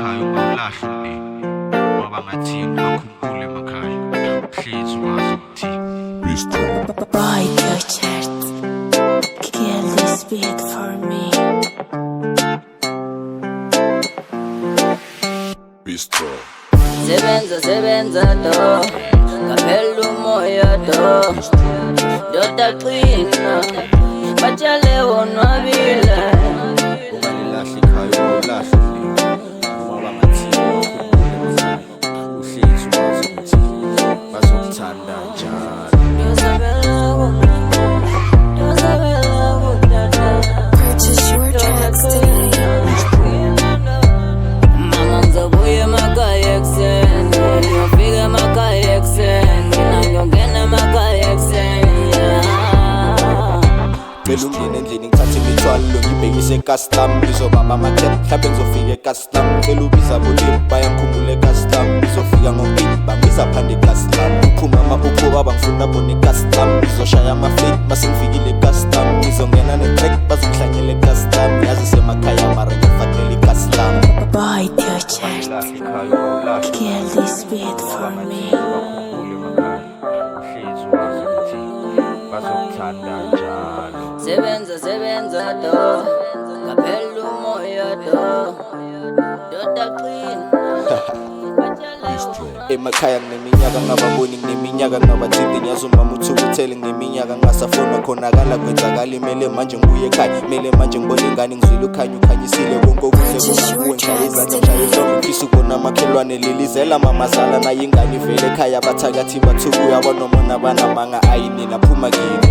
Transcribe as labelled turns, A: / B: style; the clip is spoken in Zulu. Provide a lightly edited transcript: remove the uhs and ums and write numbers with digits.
A: ekhaya ungawulahla ngoba ngathini bakhumbule emakhaya uhlezi wazi ukuthi
B: Boy, your chest, kill this beat for me.
C: Bistro.
D: Sebenza do, ngaphela umoya do, doda qina, batshale wonwabile.
A: ungalilahli ekhaya ungawulahla ngoba ngathini bakhumbule emakhaya uhlezi wazi ukuthi bazokuthanda njalo.
B: Purchase your tracks today.
D: Mama ngizobuya emakhaya ekuseni, ngiyofika emakhaya ekuseni, ngiyongena emakhaya ekuseni.
E: Cela ungene endlini ngithathe imithwalo ngibhekise e-custom ngizobamba ama-cap mhlawumbe ngizofika e-custom cela ubiza bolimi bayangikhumbula e-custom ngizofika ngo-8 bangibiza phande e-custom uphuma ama-uphuba bangifuna bona e-custom ngizoshaya ama-fake mase ngifikile e-custom ngizongena ne-track bazingihlanyele e-custom yazi semakhaya mara ngifanele i-custom.
B: Boy, your chest,
A: Ungalilahli ekhaya ungawulahla
B: kill this beat for me.
A: bakhumbule emakhaya uhlezi wazi ukuthi bazokuthanda njalo.
D: Sebenza do, ngaphela umoya do, doda qina, batshale
E: Emakhaya ngineminyaka ngababoni ngineminyaka ngabathinti ngiyazi umama uthukuthele ngineminyaka ngasafona khonakala kwenzakala imele manje ngibuye ekhaya mele manje ngibona ingane ngizwile ukhanya ukhanyisile konke okuhle kunakuwe ngishaye izandla ngishaye zonke ngifisa ukubona amakhelwane lelizela mamazala nayo ingane ivele ekhaya bathakathi bathukuya bonomona banamanga ayinina phuma kini.